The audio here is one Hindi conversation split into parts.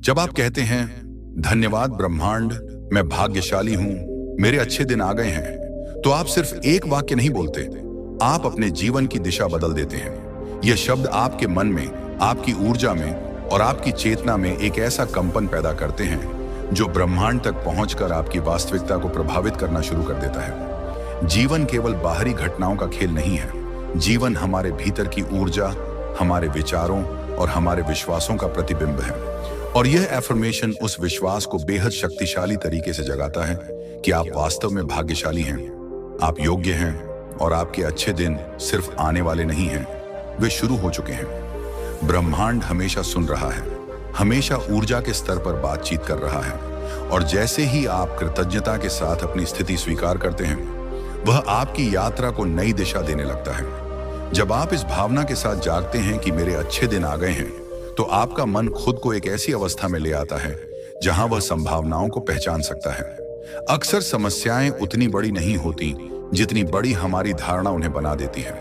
जब आप कहते हैं धन्यवाद ब्रह्मांड, मैं भाग्यशाली हूं, मेरे अच्छे दिन आ गए हैं, तो आप सिर्फ एक वाक्य नहीं बोलते, आप अपने जीवन की दिशा बदल देते हैं। यह शब्द आपके मन में, आपकी ऊर्जा में और आपकी चेतना में एक ऐसा कंपन पैदा करते हैं जो ब्रह्मांड तक पहुंचकर आपकी वास्तविकता को प्रभावित करना शुरू कर देता है। जीवन केवल बाहरी घटनाओं का खेल नहीं है, जीवन हमारे भीतर की ऊर्जा, हमारे विचारों और हमारे विश्वासों का प्रतिबिंब है। और यह एफर्मेशन उस विश्वास को बेहद शक्तिशाली तरीके से जगाता है कि आप वास्तव में भाग्यशाली हैं, आप योग्य हैं और आपके अच्छे दिन सिर्फ आने वाले नहीं हैं, वे शुरू हो चुके हैं। ब्रह्मांड हमेशा सुन रहा है, हमेशा ऊर्जा के स्तर पर बातचीत कर रहा है, और जैसे ही आप कृतज्ञता के साथ अपनी स्थिति स्वीकार करते हैं, वह आपकी यात्रा को नई दिशा देने लगता है। जब आप इस भावना के साथ जागते हैं कि मेरे अच्छे दिन आ गए हैं, तो आपका मन खुद को एक ऐसी अवस्था में ले आता है जहां वह संभावनाओं को पहचान सकता है। अक्सर समस्याएं उतनी बड़ी नहीं होती जितनी बड़ी हमारी धारणा उन्हें बना देती है,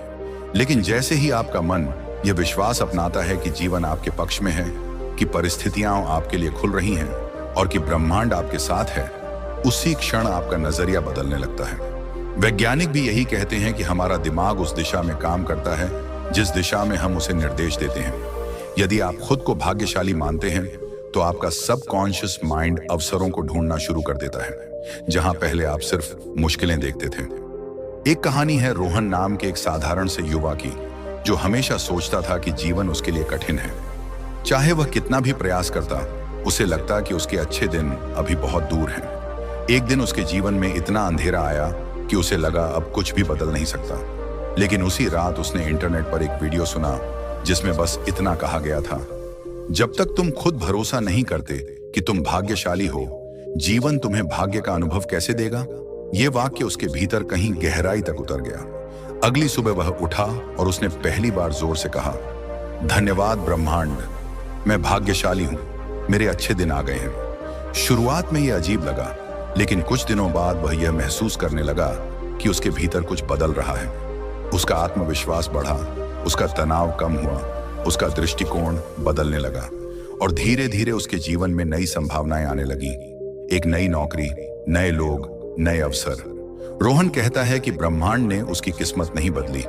लेकिन जैसे ही आपका मन यह विश्वास अपनाता है कि जीवन आपके पक्ष में है, कि परिस्थितियां आपके लिए खुल रही हैं और कि ब्रह्मांड आपके साथ है, उसी क्षण आपका नजरिया बदलने लगता है। वैज्ञानिक भी यही कहते हैं कि हमारा दिमाग उस दिशा में काम करता है जिस दिशा में हम उसे निर्देश देते हैं। यदि आप खुद को भाग्यशाली मानते हैं, तो आपका सबकॉन्शियस माइंड अवसरों को ढूंढना शुरू कर देता है जहां पहले आप सिर्फ मुश्किलें देखते थे। एक कहानी है रोहन नाम के एक साधारण से युवा की, जो हमेशा सोचता था कि जीवन उसके लिए कठिन है। चाहे वह कितना भी प्रयास करता, उसे लगता कि उसके अच्छे दिन अभी बहुत दूर हैं। एक दिन उसके जीवन में इतना अंधेरा आया कि उसे लगा अब कुछ भी बदल नहीं सकता। लेकिन उसी रात उसने इंटरनेट पर एक वीडियो सुना जिसमें बस इतना कहा गया था, जब तक तुम खुद भरोसा नहीं करते कि तुम भाग्यशाली हो, जीवन तुम्हें भाग्य का अनुभव कैसे देगा। यह वाक्य उसके भीतर कहीं गहराई तक उतर गया। अगली सुबह वह उठा और उसने पहली बार जोर से कहा, धन्यवाद ब्रह्मांड, मैं भाग्यशाली हूं, मेरे अच्छे दिन आ गए हैं। शुरुआत में यह अजीब लगा, लेकिन कुछ दिनों बाद वह यह महसूस करने लगा कि उसके भीतर कुछ बदल रहा है। उसका आत्मविश्वास बढ़ा, उसका तनाव कम हुआ, उसका दृष्टिकोण बदलने लगा, और धीरे धीरे उसके जीवन में नई संभावनाएं आने लगी। एक नई नौकरी, नए लोग, नए अवसर। रोहन कहता है कि ब्रह्मांड ने उसकी किस्मत नहीं बदली,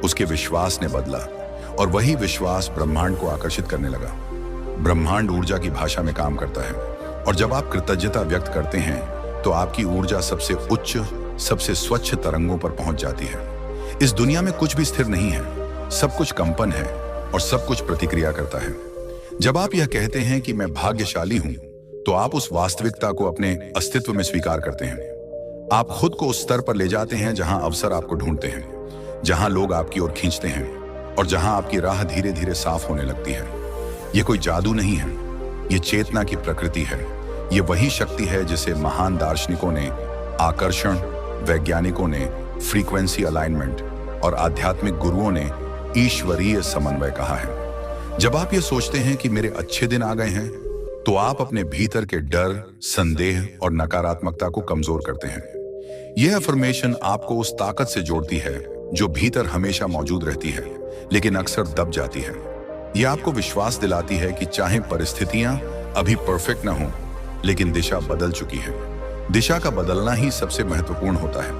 उसके विश्वास ने बदला, और वही विश्वास ब्रह्मांड को आकर्षित करने लगा। ब्रह्मांड ऊर्जा की भाषा में काम करता है, और जब आप कृतज्ञता व्यक्त करते हैं तो आपकी ऊर्जा सबसे उच्च, सबसे स्वच्छ तरंगों पर पहुंच जाती है। इस दुनिया में कुछ भी स्थिर नहीं है, सब कुछ कंपन है और सब कुछ प्रतिक्रिया करता है। जब आप यह कहते हैं कि मैं भाग्यशाली हूं, तो आप उस वास्तविकता को अपने अस्तित्व में स्वीकार करते हैं। आप खुद को उस स्तर पर ले जाते हैं जहां अवसर आपको ढूंढते हैं, जहां लोग आपकी ओर खींचते हैं, और जहां आपकी राह धीरे धीरे साफ होने लगती है। यह कोई जादू नहीं है, यह चेतना की प्रकृति है। यह वही शक्ति है जिसे महान दार्शनिकों ने आकर्षण, वैज्ञानिकों ने फ्रीक्वेंसी अलाइनमेंट और आध्यात्मिक गुरुओं ने ईश्वरीय समन्वय कहा है। जब आप ये सोचते हैं कि मेरे अच्छे दिन आ गए हैं, तो आप अपने भीतर के डर, संदेह और नकारात्मकता को कमजोर करते हैं। यह अफर्मेशन आपको उस ताकत से जोड़ती है जो भीतर हमेशा मौजूद रहती है, लेकिन अक्सर दब जाती है। यह आपको विश्वास दिलाती है कि चाहे परिस्थितियां अभी परफेक्ट न हो, लेकिन दिशा बदल चुकी है। दिशा का बदलना ही सबसे महत्वपूर्ण होता है,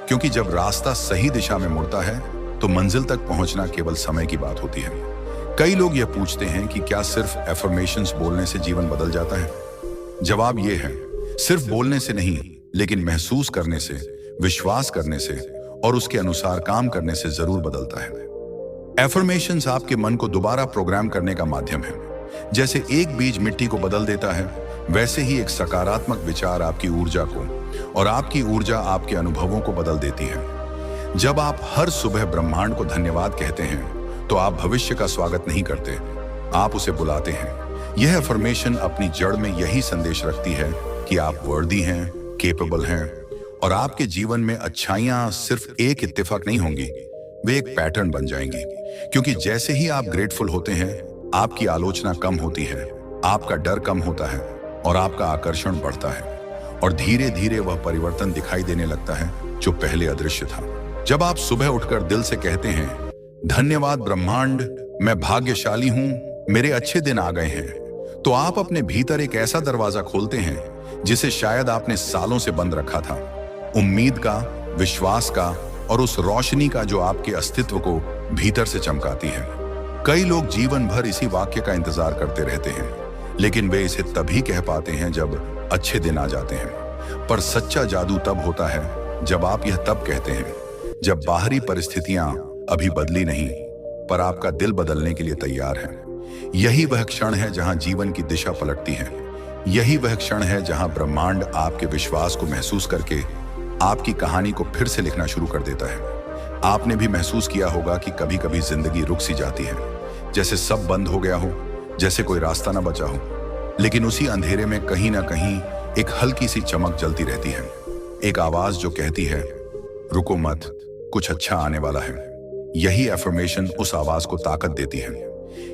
क्योंकि जब रास्ता सही दिशा में मुड़ता है, तो मंजिल तक पहुंचना केवल समय की बात होती है। कई लोग यह पूछते हैं कि क्या सिर्फ एफर्मेशंस बोलने से जीवन बदल जाता है? जवाब यह है, सिर्फ बोलने से नहीं, लेकिन महसूस करने से, विश्वास करने से और उसके अनुसार काम करने से जरूर बदलता है। एफर्मेशंस आपके मन को दोबारा प्रोग्राम करने का माध्यम है। जैसे एक बीज मिट्टी को बदल देता है, वैसे ही एक सकारात्मक विचार आपकी ऊर्जा को, और आपकी ऊर्जा आपके अनुभवों को बदल देती है। जब आप हर सुबह ब्रह्मांड को धन्यवाद कहते हैं, तो आप भविष्य का स्वागत नहीं करते, आप उसे बुलाते हैं। यह अफर्मेशन अपनी जड़ में यही संदेश रखती है कि आप वर्दी हैं, केपेबल हैं, और आपके जीवन में अच्छाइयां सिर्फ एक इत्तेफाक नहीं होंगी, वे एक पैटर्न बन जाएंगी। क्योंकि जैसे ही आप ग्रेटफुल होते हैं, आपकी आलोचना कम होती है, आपका डर कम होता है और आपका आकर्षण बढ़ता है, और धीरे धीरे वह परिवर्तन दिखाई देने लगता है जो पहले अदृश्य था। जब आप सुबह उठकर दिल से कहते हैं, धन्यवाद ब्रह्मांड, मैं भाग्यशाली हूं, मेरे अच्छे दिन आ गए हैं, तो आप अपने भीतर एक ऐसा दरवाजा खोलते हैं जिसे शायद आपने सालों से बंद रखा था। उम्मीद का, विश्वास का और उस रोशनी का जो आपके अस्तित्व को भीतर से चमकाती है। कई लोग जीवन भर इसी वाक्य का इंतजार करते रहते हैं, लेकिन वे इसे तभी कह पाते हैं जब अच्छे दिन आ जाते हैं। पर सच्चा जादू तब होता है जब आप यह तब कहते हैं जब बाहरी परिस्थितियां अभी बदली नहीं, पर आपका दिल बदलने के लिए तैयार है। यही वह क्षण है जहां जीवन की दिशा पलटती है। यही वह क्षण है जहां ब्रह्मांड आपके विश्वास को महसूस करके आपकी कहानी को फिर से लिखना शुरू कर देता है। आपने भी महसूस किया होगा कि कभी कभी जिंदगी रुक सी जाती है, जैसे सब बंद हो गया हो, जैसे कोई रास्ता ना बचा हो। लेकिन उसी अंधेरे में कहीं ना कहीं एक हल्की सी चमक जलती रहती है, एक आवाज जो कहती है, रुको मत, कुछ अच्छा आने वाला है। यही एफर्मेशन उस आवाज को ताकत देती है।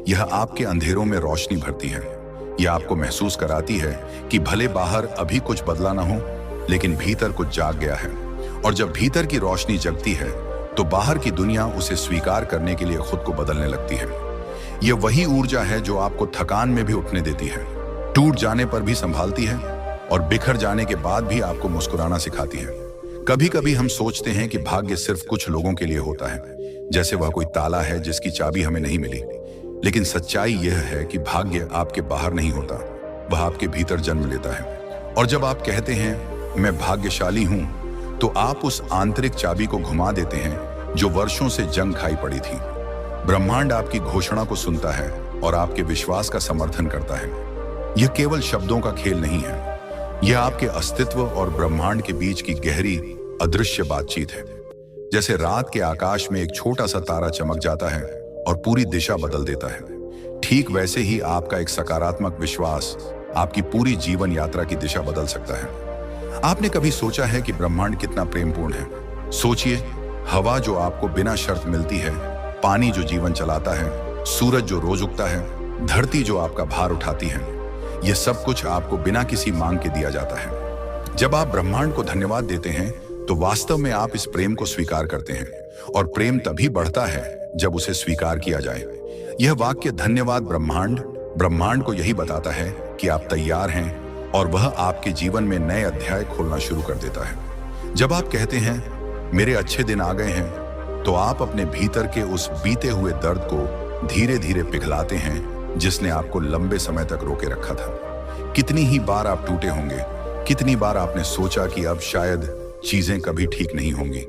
यह आपके अंधेरों में रोशनी भरती है। यह आपको महसूस कराती है कि भले बाहर अभी कुछ बदला ना हो, लेकिन भीतर कुछ जाग गया है। और जब भीतर की रोशनी जगती है तो बाहर की दुनिया उसे स्वीकार करने के लिए खुद को बदलने लगती है। यह वही ऊर्जा है जो आपको थकान में भी उठने देती है, टूट जाने पर भी संभालती है और बिखर जाने के बाद भी आपको मुस्कुराना सिखाती है। कभी कभी हम सोचते हैं कि भाग्य सिर्फ कुछ लोगों के लिए होता है, जैसे वह कोई ताला है जिसकी चाबी हमें नहीं मिली। लेकिन सच्चाई यह है कि भाग्य आपके बाहर नहीं होता, वह आपके भीतर जन्म लेता है। और जब आप कहते हैं मैं भाग्यशाली हूं, तो आप उस आंतरिक चाबी को घुमा देते हैं जो वर्षों से जंग खाई पड़ी थी। ब्रह्मांड आपकी घोषणा को सुनता है और आपके विश्वास का समर्थन करता है। यह केवल शब्दों का खेल नहीं है, यह आपके अस्तित्व और ब्रह्मांड के बीच की गहरी अदृश्य बातचीत है। जैसे रात के आकाश में एक छोटा सा तारा चमक जाता है और पूरी दिशा बदल देता है, ठीक वैसे ही आपका एक सकारात्मक विश्वास आपकी पूरी जीवन यात्रा की दिशा बदल सकता है। आपने कभी सोचा है कि ब्रह्मांड कितना प्रेमपूर्ण है? सोचिए, हवा जो आपको बिना शर्त मिलती है, पानी जो जीवन चलाता है, सूरज जो रोज उगता है, धरती जो आपका भार उठाती है, यह सब कुछ आपको बिना किसी मांग के दिया जाता है। जब आप ब्रह्मांड को धन्यवाद देते हैं तो वास्तव में आप इस प्रेम को स्वीकार करते हैं, और प्रेम तभी बढ़ता है जब उसे स्वीकार किया जाए। यह वाक्य धन्यवाद ब्रह्मांड को यही बताता है कि आप तैयार हैं और वह आपके जीवन में नए अध्याय खोलना शुरू कर देता है। जब आप कहते हैं मेरे अच्छे दिन आ गए हैं, तो आप अपने भीतर के उस बीते हुए दर्द को धीरे धीरे पिघलाते हैं जिसने आपको लंबे समय तक रोके रखा था। कितनी ही बार आप टूटे होंगे, कितनी बार आपने सोचा कि अब शायद चीजें कभी ठीक नहीं होंगी,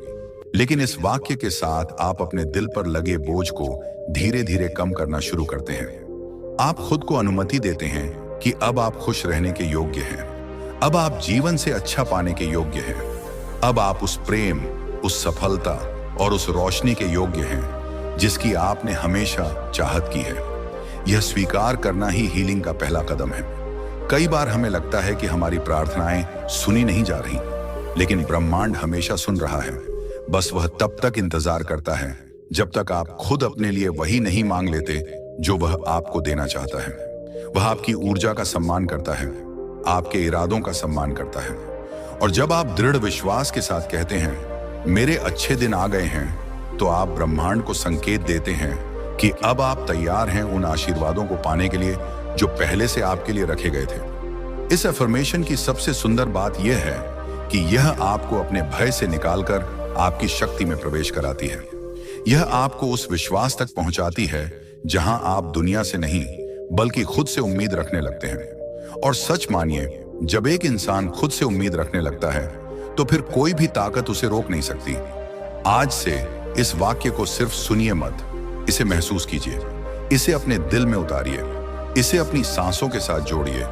लेकिन इस वाक्य के साथ आप अपने दिल पर लगे बोझ को धीरे धीरे कम करना शुरू करते हैं। आप खुद को अनुमति देते हैं कि अब आप खुश रहने के योग्य हैं, अब आप जीवन से अच्छा पाने के योग्य हैं, अब आप उस प्रेम, उस सफलता और उस रोशनी के योग्य हैं जिसकी आपने हमेशा चाहत की है। यह स्वीकार करना ही हीलिंग का पहला कदम है। कई बार हमें लगता है कि हमारी प्रार्थनाएं सुनी नहीं जा रही, लेकिन ब्रह्मांड हमेशा सुन रहा है। बस वह तब तक इंतजार करता है जब तक आप खुद अपने लिए वही नहीं मांग लेते जो वह आपको देना चाहता है। वह आपकी ऊर्जा का सम्मान करता है, आपके इरादों का सम्मान करता है। और जब आप दृढ़ विश्वास के साथ कहते हैं मेरे अच्छे दिन आ गए हैं, तो आप ब्रह्मांड को संकेत देते हैं कि अब आप तैयार हैं उन आशीर्वादों को पाने के लिए जो पहले से आपके लिए रखे गए थे। इस अफर्मेशन की सबसे सुंदर बात यह है कि यह आपको अपने भय से निकालकर आपकी शक्ति में प्रवेश कराती है। यह आपको उस विश्वास तक पहुंचाती है जहां आप दुनिया से नहीं बल्कि खुद से उम्मीद रखने लगते हैं। और सच मानिए, जब एक इंसान खुद से उम्मीद रखने लगता है तो फिर कोई भी ताकत उसे रोक नहीं सकती। आज से इस वाक्य को सिर्फ सुनिए मत, इसे महसूस कीजिए, इसे अपने दिल में उतारिए, इसे अपनी सांसों के साथ जोड़िए,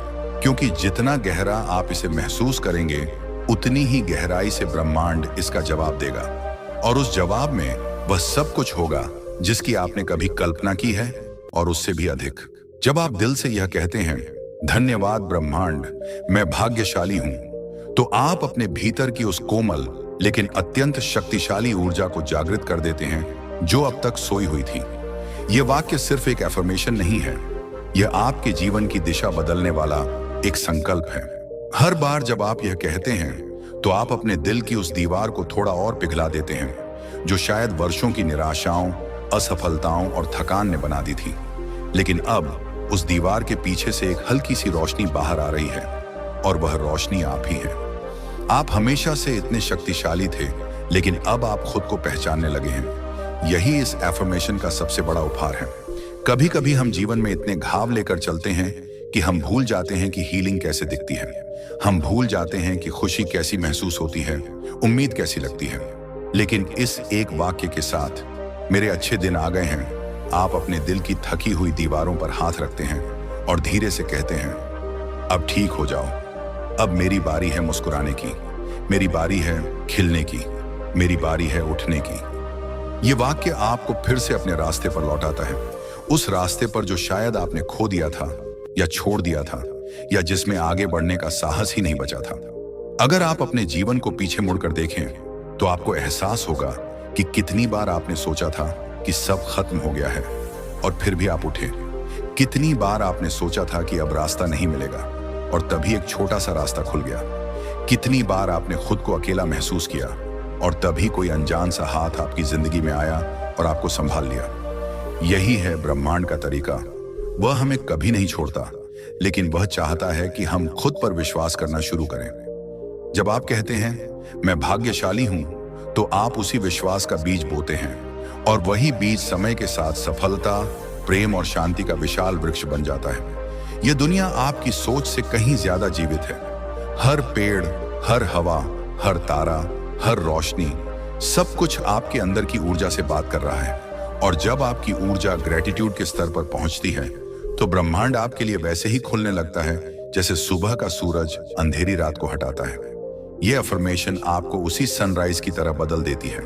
क्योंकि जितना गहरा आप इसे महसूस करेंगे उतनी ही गहराई से ब्रह्मांड इसका जवाब देगा। और उस जवाब में वह सब कुछ होगा जिसकी आपने कभी कल्पना की है और उससे भी अधिक। जब आप दिल से यह कहते हैं धन्यवाद ब्रह्मांड, मैं भाग्यशाली हूं, तो आप अपने भीतर की उस कोमल लेकिन अत्यंत शक्तिशाली ऊर्जा को जागृत कर देते हैं जो अब तक सोई हुई थी। यह वाक्य सिर्फ एक एफर्मेशन नहीं है, यह आपके जीवन की दिशा बदलने वाला एक संकल्प है। हर बार जब आप यह कहते हैं तो आप अपने दिल की उस दीवार को थोड़ा और पिघला देते हैं जो शायद वर्षों की निराशाओं, असफलताओं और थकान ने बना दी थी। लेकिन अब उस दीवार के पीछे से एक हल्की सी रोशनी बाहर आ रही है और वह रोशनी आप ही हैं। आप हमेशा से इतने शक्तिशाली थे, लेकिन अब आप खुद को पहचानने लगे हैं। यही इस एफर्मेशन का सबसे बड़ा उपहार है। कभी कभी हम जीवन में इतने घाव लेकर चलते हैं कि हम भूल जाते हैं कि हीलिंग कैसे दिखती है। हम भूल जाते हैं कि खुशी कैसी महसूस होती है, उम्मीद कैसी लगती है। लेकिन इस एक वाक्य के साथ, मेरे अच्छे दिन आ गए हैं, आप अपने दिल की थकी हुई दीवारों पर हाथ रखते हैं और धीरे से कहते हैं, अब ठीक हो जाओ। अब मेरी बारी है मुस्कुराने की, मेरी बारी है खिलने की, मेरी बारी है उठने की। ये वाक्य आपको फिर से अपने रास्ते पर लौटाता है, उस रास्ते पर जो शायद आपने खो दिया था या छोड़ दिया था, या जिसमें आगे बढ़ने का साहस ही नहीं बचा था। अगर आप अपने जीवन को पीछे मुड़कर देखें तो आपको एहसास होगा कि कितनी बार आपने सोचा था कि सब खत्म हो गया है और फिर भी आप उठे। कितनी बार आपने सोचा था कि अब रास्ता नहीं मिलेगा और तभी एक छोटा सा रास्ता खुल गया। कितनी बार आपने खुद को अकेला महसूस किया और तभी कोई अनजान सा हाथ आपकी जिंदगी में आया और आपको संभाल लिया। यही है ब्रह्मांड का तरीका। वह हमें कभी नहीं छोड़ता, लेकिन वह चाहता है कि हम खुद पर विश्वास करना शुरू करें। जब आप कहते हैं मैं भाग्यशाली हूं, तो आप उसी विश्वास का बीज बोते हैं और वही बीज समय के साथ सफलता, प्रेम और शांति का विशाल वृक्ष बन जाता है। यह दुनिया आपकी सोच से कहीं ज्यादा जीवित है। हर पेड़, हर हवा, हर तारा, हर रोशनी, सब कुछ आपके अंदर की ऊर्जा से बात कर रहा है। और जब आपकी ऊर्जा ग्रेटिट्यूड के स्तर पर पहुंचती है, तो ब्रह्मांड आपके लिए वैसे ही खुलने लगता है जैसे सुबह का सूरज अंधेरी रात को हटाता है। यह अफर्मेशन आपको उसी सनराइज की तरह बदल देती है,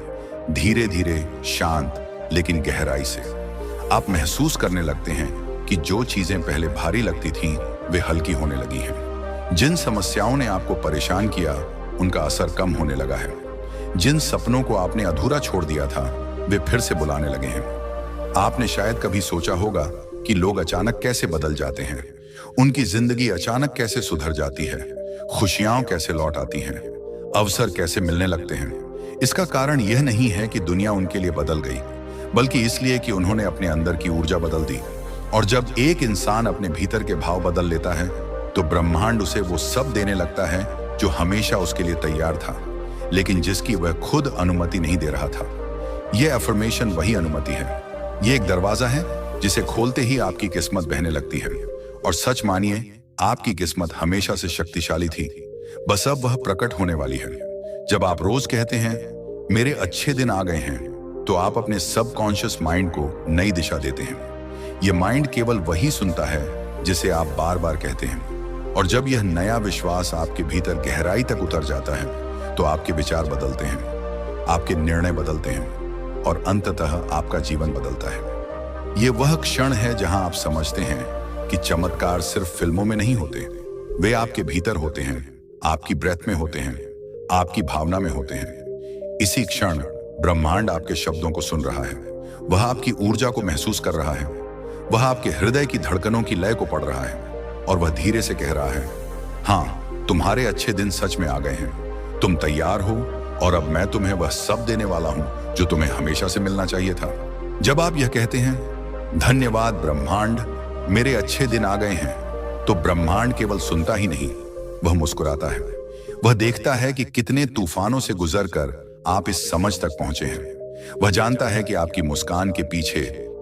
धीरे धीरे, शांत लेकिन गहराई से। आप महसूस करने लगते हैं कि जो चीजें पहले भारी लगती थीं, वे हल्की होने लगी हैं। जिन समस्याओं ने आपको परेशान किया, उनका असर कम होने लगा है। जिन सपनों को आपने अधूरा छोड़ दिया था, वे फिर से बुलाने लगे हैं। आपने शायद कभी सोचा होगा कि लोग अचानक कैसे बदल जाते हैं, उनकी जिंदगी अचानक कैसे सुधर जाती है, खुशियां कैसे लौट आती हैं, अवसर कैसे मिलने लगते हैं। इसका कारण यह नहीं है कि दुनिया उनके लिए बदल गई, बल्कि इसलिए कि उन्होंने अपने अंदर की ऊर्जा बदल दी। और जब एक इंसान अपने भीतर के भाव बदल लेता है, तो ब्रह्मांड उसे वो सब देने लगता है जो हमेशा उसके लिए तैयार था, लेकिन जिसकी वह खुद अनुमति नहीं दे रहा था। यह अफर्मेशन वही अनुमति है। यह एक दरवाजा है जिसे खोलते ही आपकी किस्मत बहने लगती है। और सच मानिए, आपकी किस्मत हमेशा से शक्तिशाली थी, बस अब वह प्रकट होने वाली है। जब आप रोज कहते हैं मेरे अच्छे दिन आ गए हैं, तो आप अपने सबकॉन्शियस माइंड को नई दिशा देते हैं। यह माइंड केवल वही सुनता है जिसे आप बार बार कहते हैं। और जब यह नया विश्वास आपके भीतर गहराई तक उतर जाता है, तो आपके विचार बदलते हैं, आपके निर्णय बदलते हैं और अंततः आपका जीवन बदलता है। यह वह क्षण है जहां आप समझते हैं कि चमत्कार सिर्फ फिल्मों में नहीं होते, वे आपके भीतर होते हैं, आपकी ब्रेथ में होते हैं, आपकी भावना में होते हैं। इसी क्षण ब्रह्मांड आपके शब्दों को सुन रहा है, वह आपकी ऊर्जा को महसूस कर रहा है, वह आपके हृदय की धड़कनों की लय को पढ़ रहा है और वह धीरे से कह रहा है, हाँ, तुम्हारे अच्छे दिन सच में आ गए हैं, तुम तैयार हो और अब मैं तुम्हें वह सब देने वाला हूं जो तुम्हें हमेशा से मिलना चाहिए था। जब आप यह कहते हैं धन्यवाद ब्रह्मांड, मेरे अच्छे दिन आ गए हैं, तो ब्रह्मांड केवल सुनता ही नहीं, वह मुस्कुराता है। वह देखता है कि कितने तूफानों से गुजरकर आप इस समझ तक पहुंचे हैं। वह जानता है कि आपकी मुस्कान के पीछे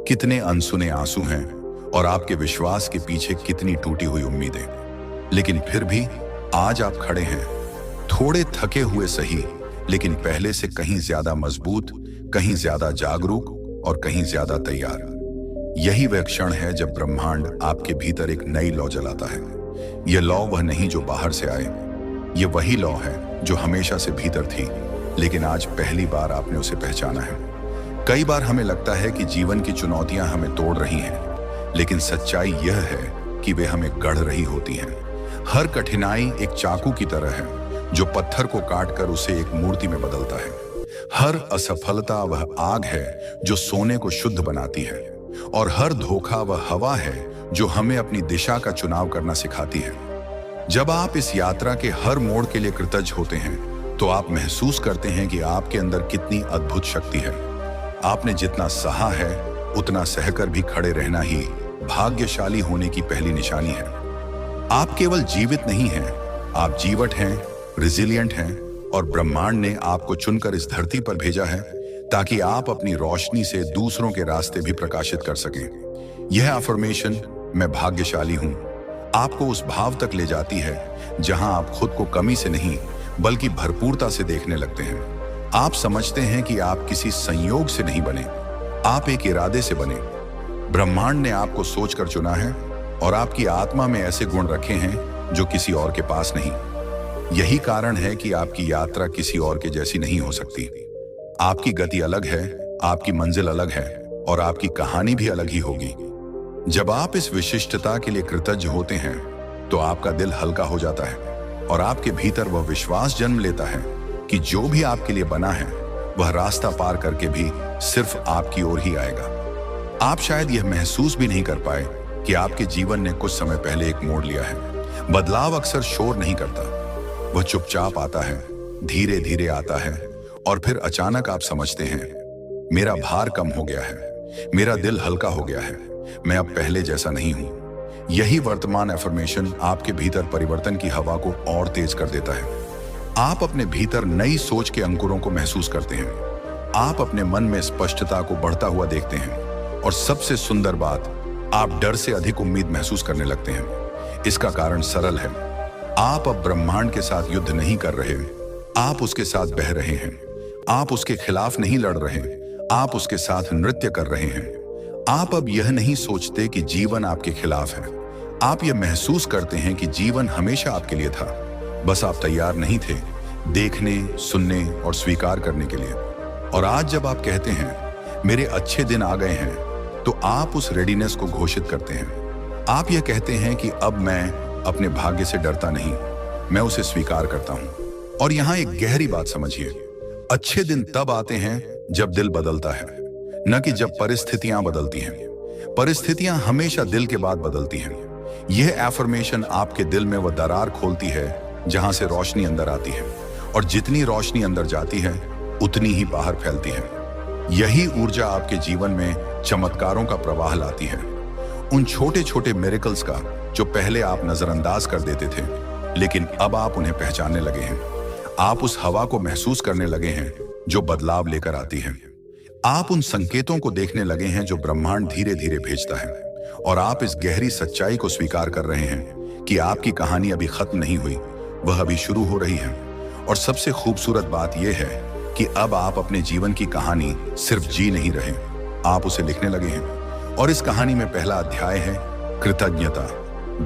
कितने अनसुने आंसू हैं और आपके विश्वास के पीछे कितनी टूटी हुई उम्मीदें। लेकिन फिर भी आज आप खड़े हैं, थोड़े थके हुए सही, लेकिन पहले से कहीं ज्यादा मजबूत, कहीं ज्यादा जागरूक और कहीं ज्यादा तैयार। यही वह क्षण है जब ब्रह्मांड आपके भीतर एक नई लौ जलाता है। यह लौ वह नहीं जो बाहर से आए, यह वही लौ है जो हमेशा से भीतर थी, लेकिन आज पहली बार आपने उसे पहचाना है। कई बार हमें लगता है कि जीवन की चुनौतियां हमें तोड़ रही हैं, लेकिन सच्चाई यह है कि वे हमें गढ़ रही होती हैं। हर कठिनाई एक चाकू की तरह है जो पत्थर को काटकर उसे एक मूर्ति में बदलता है। हर असफलता वह आग है जो सोने को शुद्ध बनाती है, और हर धोखा वह हवा है जो हमें अपनी दिशा का चुनाव करना सिखाती है। जब आप इस यात्रा के हर मोड़ के लिए कृतज्ञ होते हैं, तो आप महसूस करते हैं कि आपके अंदर कितनी अद्भुत शक्ति है। आपने जितना सहा है, उतना सहकर भी खड़े रहना ही भाग्यशाली होने की पहली निशानी है। आप केवल जीवित नहीं हैं, आप जीवट हैं, रिजिलिएंट हैं, और ब्रह्मांड ने आपको चुनकर इस धरती पर भेजा है ताकि आप अपनी रोशनी से दूसरों के रास्ते भी प्रकाशित कर सकें। यह अफर्मेशन, मैं भाग्यशाली हूं, आपको उस भाव तक ले जाती है जहां आप खुद को कमी से नहीं बल्कि भरपूरता से देखने लगते हैं। आप समझते हैं कि आप किसी संयोग से नहीं बने, आप एक इरादे से बने। ब्रह्मांड ने आपको सोचकर चुना है और आपकी आत्मा में ऐसे गुण रखे हैं जो किसी और के पास नहीं। यही कारण है कि आपकी यात्रा किसी और के जैसी नहीं हो सकती। आपकी गति अलग है, आपकी मंजिल अलग है और आपकी कहानी भी अलग ही होगी। जब आप इस विशिष्टता के लिए कृतज्ञ होते हैं तो आपका दिल हल्का हो जाता है और आपके भीतर वह विश्वास जन्म लेता है कि जो भी आपके लिए बना है वह रास्ता पार करके भी सिर्फ आपकी ओर ही आएगा। आप शायद यह महसूस भी नहीं कर पाए कि आपके जीवन ने कुछ समय पहले एक मोड़ लिया है। बदलाव अक्सर शोर नहीं करता, वह चुपचाप आता है, धीरे धीरे आता है और फिर अचानक आप समझते हैं मेरा भार कम हो गया है, मेरा दिल हल्का हो गया है, मैं अब पहले जैसा नहीं हूं। यही वर्तमान अफर्मेशन आपके भीतर परिवर्तन की हवा को और तेज कर देता है। आप अपने भीतर नई सोच के अंकुरों को महसूस करते हैं, आप अपने मन में स्पष्टता को बढ़ता हुआ देखते हैं और सबसे सुंदर बात, आप डर से अधिक उम्मीद महसूस करने लगते हैं। इसका कारण सरल है, आप अब ब्रह्मांड के साथ युद्ध नहीं कर रहे, आप उसके साथ बह रहे हैं। आप उसके खिलाफ नहीं लड़ रहे, आप उसके साथ नृत्य कर रहे हैं। आप अब यह नहीं सोचते कि जीवन आपके खिलाफ है, आप यह महसूस करते हैं कि जीवन हमेशा आपके लिए था, बस आप तैयार नहीं थे देखने, सुनने और स्वीकार करने के लिए। और आज जब आप कहते हैं मेरे अच्छे दिन आ गए हैं, तो आप उस रेडीनेस को घोषित करते हैं। आप यह कहते हैं कि अब मैं अपने भाग्य से डरता नहीं, मैं उसे स्वीकार करता हूं। और यहां एक गहरी बात समझिए, अच्छे दिन तब आते हैं जब दिल बदलता है, न कि जब परिस्थितियां बदलती हैं। परिस्थितियां हमेशा दिल के बाद बदलती हैं। यह एफर्मेशन आपके दिल में वह दरार खोलती है जहां से रोशनी अंदर आती है, और जितनी रोशनी अंदर जाती है उतनी ही बाहर फैलती है। यही ऊर्जा आपके जीवन में चमत्कारों का प्रवाह लाती है, उन छोटे छोटे मिरेकल्स का जो पहले आप नजरअंदाज कर देते थे, लेकिन अब आप उन्हें पहचानने लगे हैं। आप उस हवा को महसूस करने लगे हैं जो बदलाव लेकर आती है। आप उन संकेतों को देखने लगे हैं जो ब्रह्मांड धीरे धीरे भेजता है, और आप इस गहरी सच्चाई को स्वीकार कर रहे हैं कि आपकी कहानी अभी खत्म नहीं हुई, वह अभी शुरू हो रही है। और सबसे खूबसूरत बात यह है कि अब आप अपने जीवन की कहानी सिर्फ जी नहीं रहे, आप उसे लिखने लगे हैं। और इस कहानी में पहला अध्याय है कृतज्ञता,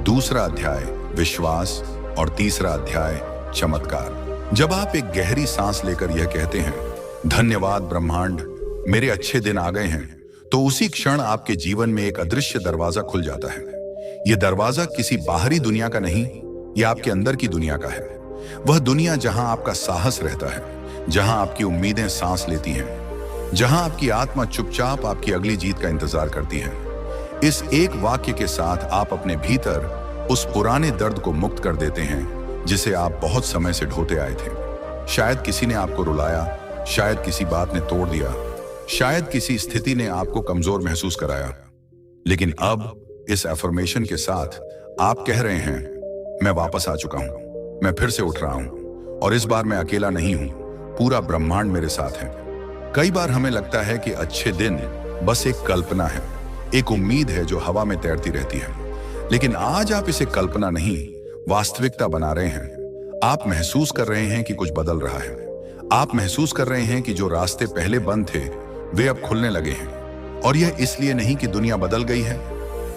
दूसरा अध्याय विश्वास और तीसरा अध्याय चमत्कार। जब आप एक गहरी सांस लेकर यह कहते हैं धन्यवाद ब्रह्मांड, मेरे अच्छे दिन आ गए हैं, तो उसी क्षण आपके जीवन में एक अदृश्य दरवाजा खुल जाता है। यह दरवाजा किसी बाहरी दुनिया का नहीं, यह आपके अंदर की दुनिया का है। वह दुनिया जहां आपका साहस रहता है, जहां आपकी उम्मीदें सांस लेती हैं, जहां आपकी आत्मा चुपचाप आपकी अगली जीत का इंतजार करती है। इस एक वाक्य के साथ आप अपने भीतर उस पुराने दर्द को मुक्त कर देते हैं जिसे आप बहुत समय से ढोते आए थे। शायद किसी ने आपको रुलाया, शायद किसी बात ने तोड़ दिया, शायद किसी स्थिति ने आपको कमजोर महसूस कराया, लेकिन अब इस एफर्मेशन के साथ आप कह रहे हैं मैं वापस आ चुका हूं, मैं फिर से उठ रहा हूं, और इस बार मैं अकेला नहीं हूं, पूरा ब्रह्मांड मेरे साथ है। कई बार हमें लगता है कि अच्छे दिन बस एक कल्पना है, एक उम्मीद है जो हवा में तैरती रहती है, लेकिन आज आप इसे कल्पना नहीं वास्तविकता बना रहे हैं। आप महसूस कर रहे हैं कि कुछ बदल रहा है, आप महसूस कर रहे हैं कि जो रास्ते पहले बंद थे वे अब खुलने लगे हैं। और यह इसलिए नहीं कि दुनिया बदल गई है,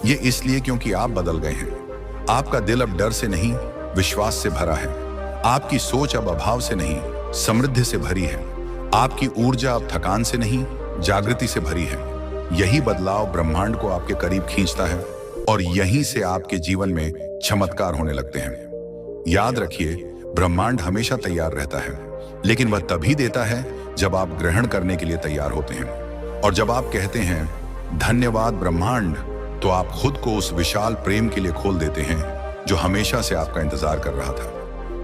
यह इसलिए क्योंकि आप बदल गए हैं। आपका दिल अब डर से नहीं विश्वास से भरा है, आपकी सोच अब अभाव से नहीं समृद्धि से भरी है, आपकी ऊर्जा अब थकान से नहीं जागृति से भरी है। यही बदलाव ब्रह्मांड को आपके करीब खींचता है और यहीं से आपके जीवन में चमत्कार होने लगते हैं। याद रखिए, ब्रह्मांड हमेशा तैयार रहता है, लेकिन वह तभी देता है जब आप ग्रहण करने के लिए तैयार होते हैं। और जब आप कहते हैं धन्यवाद ब्रह्मांड, तो आप खुद को उस विशाल प्रेम के लिए खोल देते हैं जो हमेशा से आपका इंतजार कर रहा था।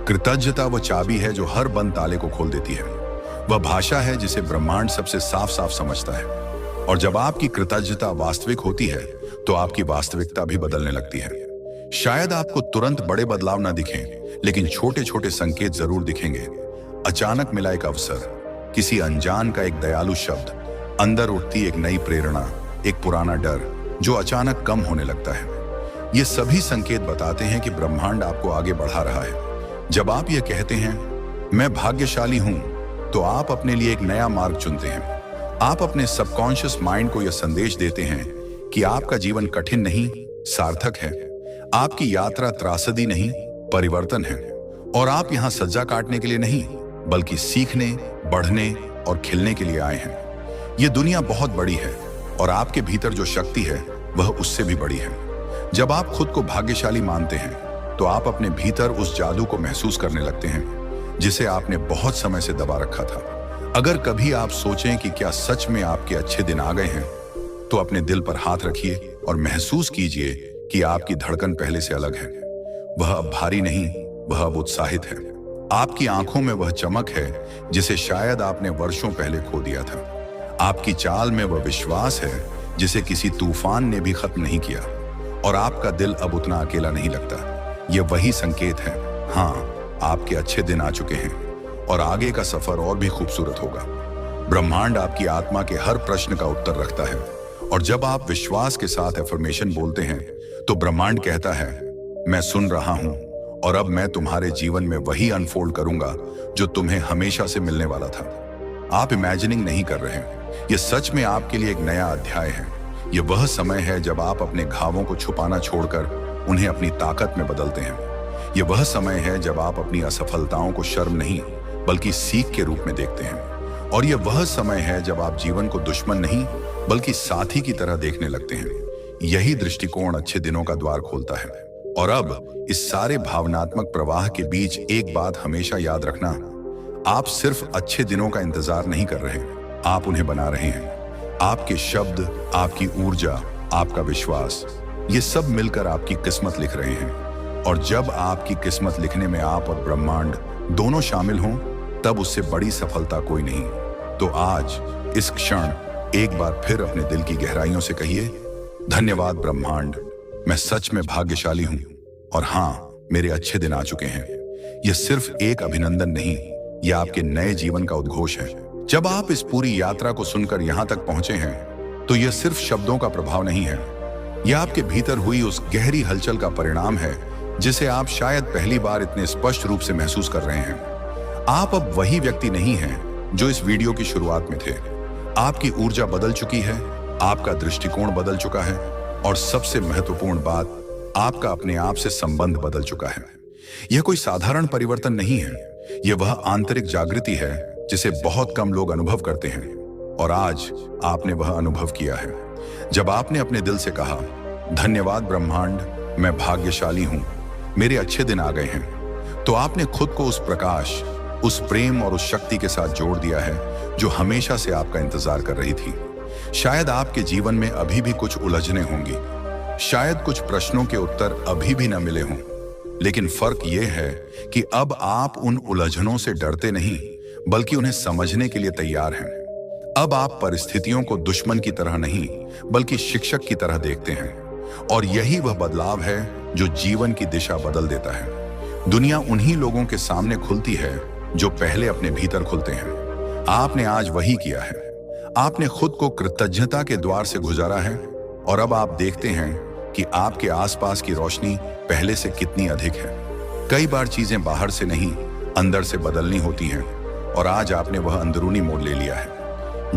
कृतज्ञता वह चाबी है जो हर बंद ताले को खोल देती है, वह भाषा है जिसे ब्रह्मांड सबसे साफ साफ समझता है। और जब आपकी कृतज्ञता वास्तविक होती है तो आपकी वास्तविकता भी बदलने लगती है। शायद आपको तुरंत बड़े बदलाव ना दिखें, लेकिन छोटे छोटे संकेत जरूर दिखेंगे। अचानक मिला एक अवसर, किसी अनजान का एक दयालु शब्द, अंदर उठती एक नई प्रेरणा, एक पुराना डर जो अचानक कम होने लगता है। ये सभी संकेत बताते हैं कि ब्रह्मांड आपको आगे बढ़ा रहा है। जब आप ये कहते हैं मैं भाग्यशाली हूं, तो आप अपने लिए एक नया मार्ग चुनते हैं। आप अपने सबकॉन्शियस माइंड को यह संदेश देते हैं कि आपका जीवन कठिन नहीं, सार्थक है। आपकी यात्रा त्रासदी नहीं, परिवर्तन है। और आप यहां सज्जा काटने के लिए नहीं, बल्कि सीखने, बढ़ने और खिलने के लिए आए हैं। ये दुनिया बहुत बड़ी है और आपके भीतर जो शक्ति है वह उससे भी बड़ी है। जब आप खुद को भाग्यशाली मानते हैं, तो आप अपने भीतर उस जादू को महसूस करने लगते हैं जिसे आपने बहुत समय से दबा रखा था। अगर कभी आप सोचें कि क्या सच में आपके अच्छे दिन आ गए हैं, तो अपने दिल पर हाथ रखिए और महसूस कीजिए कि आपकी धड़कन पहले से अलग है। वह अब भारी नहीं, वह अब उत्साहित है। आपकी आंखों में वह चमक है जिसे शायद आपने वर्षों पहले खो दिया था। आपकी चाल में वह विश्वास है जिसे किसी तूफान ने भी खत्म नहीं किया। और आपका दिल अब उतना अकेला नहीं लगता। यह वही संकेत है, हाँ, आपके अच्छे दिन आ चुके हैं और आगे का सफर और भी खूबसूरत होगा। ब्रह्मांड आपकी आत्मा के हर प्रश्न का उत्तर रखता है। और जब आप विश्वास के साथ एफर्मेशन बोलते हैं, तो ब्रह्मांड कहता है मैं सुन रहा हूं और अब मैं तुम्हारे जीवन में वही अनफोल्ड करूंगा जो तुम्हें हमेशा से मिलने वाला था। आप इमेजिनिंग नहीं कर रहे हैं, यह सच में आपके लिए एक नया अध्याय है। यह वह समय है जब आप अपने घावों को छुपाना छोड़कर उन्हें अपनी ताकत में बदलते हैं। यह वह समय है जब आप अपनी असफलताओं को शर्म नहीं, बल्कि सीख के रूप में देखते हैं। और यह वह समय है जब आप जीवन को दुश्मन नहीं, बल्कि साथी की तरह देखने लगते हैं। यही दृष्टिकोण अच्छे दिनों का द्वार खोलता है। और अब इस सारे भावनात्मक प्रवाह के बीच एक बात हमेशा याद रखना, आप सिर्फ अच्छे दिनों का इंतजार नहीं कर रहे, आप उन्हें बना रहे हैं। आपके शब्द, आपकी ऊर्जा, आपका विश्वास, ये सब मिलकर आपकी किस्मत लिख रहे हैं। और जब आपकी किस्मत लिखने में आप और ब्रह्मांड दोनों शामिल हों, तब उससे बड़ी सफलता कोई नहीं। तो आज इस क्षण एक बार फिर अपने दिल की गहराइयों से कहिए, धन्यवाद ब्रह्मांड, मैं सच में भाग्यशाली हूं और हाँ, मेरे अच्छे दिन आ चुके हैं। यह सिर्फ एक अभिनंदन नहीं, यह आपके नए जीवन का उद्घोष है। जब आप इस पूरी यात्रा को सुनकर यहां तक पहुंचे हैं, तो यह सिर्फ शब्दों का प्रभाव नहीं है। यह आपके भीतर हुई उस गहरी हलचल का परिणाम है जिसे आप शायद पहली बार इतने स्पष्ट रूप से महसूस कर रहे हैं। आप अब वही व्यक्ति नहीं हैं जो इस वीडियो की शुरुआत में थे। आपकी ऊर्जा बदल चुकी है, आपका दृष्टिकोण बदल चुका है और सबसे महत्वपूर्ण बात, आपका अपने आप से संबंध बदल चुका है। यह कोई साधारण परिवर्तन नहीं है, यह वह आंतरिक जागृति है जिसे बहुत कम लोग अनुभव करते हैं। और आज आपने वह अनुभव किया है। जब आपने अपने दिल से कहा, धन्यवाद ब्रह्मांड, मैं भाग्यशाली हूं, मेरे अच्छे दिन आ गए हैं, तो आपने खुद को उस प्रकाश, उस प्रेम और उस शक्ति के साथ जोड़ दिया है जो हमेशा से आपका इंतजार कर रही थी। शायद आपके जीवन में अभी भी कुछ उलझने होंगी, शायद कुछ प्रश्नों के उत्तर अभी भी न मिले हों, लेकिन फर्क यह है कि अब आप उन उलझनों से डरते नहीं, बल्कि उन्हें समझने के लिए तैयार हैं। अब आप परिस्थितियों को दुश्मन की तरह नहीं, बल्कि शिक्षक की तरह देखते हैं। और यही वह बदलाव है जो जीवन की दिशा बदल देता है। दुनिया उन्हीं लोगों के सामने खुलती है जो पहले अपने भीतर खुलते हैं। आपने आज वही किया है। आपने खुद को कृतज्ञता के द्वार से गुजारा है और अब आप देखते हैं कि आपके आसपास की रोशनी पहले से कितनी अधिक है। कई बार चीजें बाहर से नहीं, अंदर से बदलनी होती हैं और आज आपने वह अंदरूनी मोड़ ले लिया है।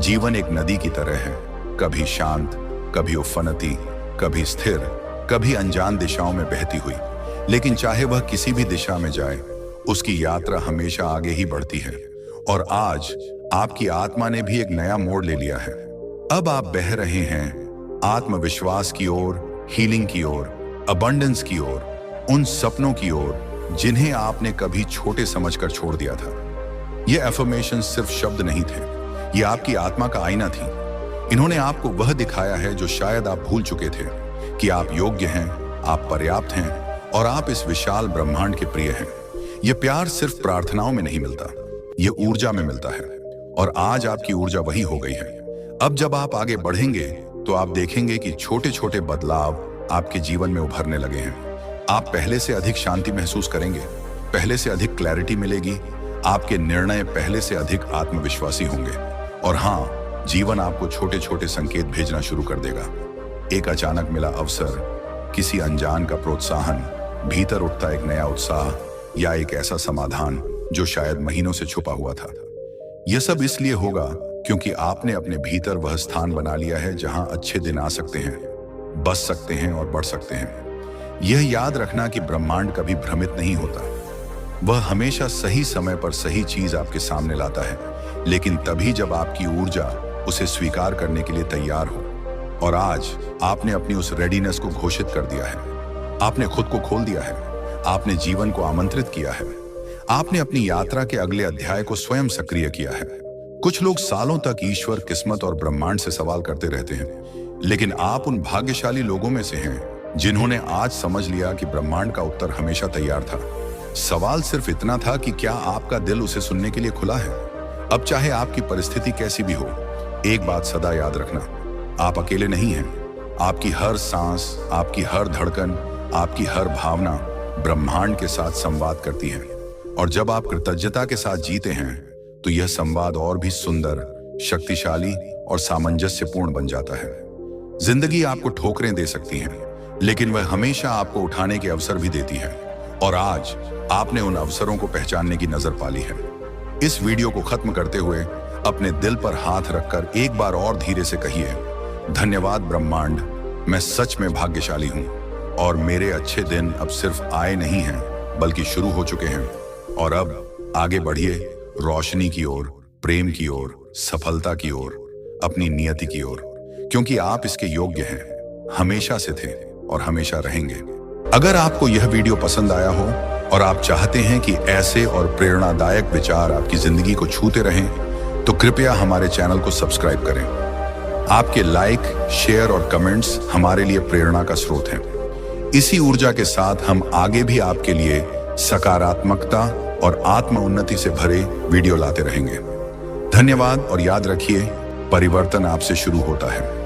जीवन एक नदी की तरह है, कभी शांत, कभी उफनती, कभी स्थिर, कभी अनजान दिशाओं में बहती हुई। लेकिन चाहे वह किसी भी दिशा में जाए, उसकी यात्रा हमेशा आगे ही बढ़ती है। और आज आपकी आत्मा ने भी एक नया मोड़ ले लिया है। अब आप बह रहे हैं आत्मविश्वास की ओर, हीलिंग की ओर, अबंडेंस की ओर, उन सपनों की ओर जिन्हें आपने कभी छोटे समझकर छोड़ दिया था। ये एफर्मेशन सिर्फ शब्द नहीं थे, ये आपकी आत्मा का आईना थी। इन्होंने आपको वह दिखाया है जो शायद आप भूल चुके थे, कि आप योग्य हैं, आप पर्याप्त हैं और आप इस विशाल ब्रह्मांड के प्रिय हैं। यह प्यार सिर्फ प्रार्थनाओं में नहीं मिलता, यह ऊर्जा में मिलता है। और आज आपकी ऊर्जा वही हो गई है। अब जब आप आगे बढ़ेंगे, तो आप देखेंगे कि छोटे छोटे बदलाव आपके जीवन में उभरने लगे हैं। आप पहले से अधिक शांति महसूस करेंगे, पहले से अधिक क्लैरिटी मिलेगी, आपके निर्णय पहले से अधिक आत्मविश्वासी होंगे। और हाँ, जीवन आपको छोटे छोटे संकेत भेजना शुरू कर देगा। एक अचानक मिला अवसर, किसी अनजान का प्रोत्साहन, भीतर उठता एक नया उत्साह, या एक ऐसा समाधान जो शायद महीनों से छुपा हुआ था। यह सब इसलिए होगा क्योंकि आपने अपने भीतर वह स्थान बना लिया है जहां अच्छे दिन आ सकते हैं, बस सकते हैं और बढ़ सकते हैं। यह याद रखना कि ब्रह्मांड कभी भ्रमित नहीं होता। वह हमेशा सही समय पर सही चीज आपके सामने लाता है, लेकिन तभी जब आपकी ऊर्जा उसे स्वीकार करने के लिए तैयार हो। और आज आपने अपनी उस रेडीनेस को घोषित कर दिया है। आपने खुद को खोल दिया है, आपने जीवन को आमंत्रित किया है, आपने अपनी यात्रा के अगले अध्याय को स्वयं सक्रिय किया है। कुछ लोग सालों तक ईश्वर, किस्मत और ब्रह्मांड से सवाल करते रहते हैं, लेकिन आप उन भाग्यशाली लोगों में से हैं जिन्होंने आज समझ लिया कि ब्रह्मांड का उत्तर हमेशा तैयार था। सवाल सिर्फ इतना था कि क्या आपका दिल उसे सुनने के लिए खुला है। अब चाहे आपकी परिस्थिति कैसी भी हो, एक बात सदा याद रखना, आप अकेले नहीं हैं। आपकी हर सांस, आपकी हर धड़कन, आपकी हर भावना ब्रह्मांड के साथ संवाद करती है। और जब आप कृतज्ञता के साथ जीते हैं तो यह संवाद और भी सुंदर, शक्तिशाली और सामंजस्यपूर्ण बन जाता है। जिंदगी आपको ठोकरें दे सकती है, लेकिन वह हमेशा आपको उठाने के अवसर भी देती है। और आज आपने उन अवसरों को पहचानने की नजर पाली है। इस वीडियो को खत्म करते हुए अपने दिल पर हाथ रखकर एक बार और धीरे से कहिए, धन्यवाद ब्रह्मांड, मैं सच में भाग्यशाली हूं और मेरे अच्छे दिन अब सिर्फ आए नहीं हैं बल्कि शुरू हो चुके हैं। और अब आगे बढ़िए, रोशनी की ओर, प्रेम की ओर, सफलता की ओर, अपनी नियति की ओर, क्योंकि आप इसके योग्य हैं, हमेशा से थे और हमेशा रहेंगे। अगर आपको यह वीडियो पसंद आया हो और आप चाहते हैं कि ऐसे और प्रेरणादायक विचार आपकी जिंदगी को छूते रहें, तो कृपया हमारे चैनल को सब्सक्राइब करें। आपके लाइक, शेयर और कमेंट्स हमारे लिए प्रेरणा का स्रोत हैं। इसी ऊर्जा के साथ हम आगे भी आपके लिए सकारात्मकता और आत्म उन्नति से भरे वीडियो लाते रहेंगे। धन्यवाद और याद रखिए, परिवर्तन आपसे शुरू होता है।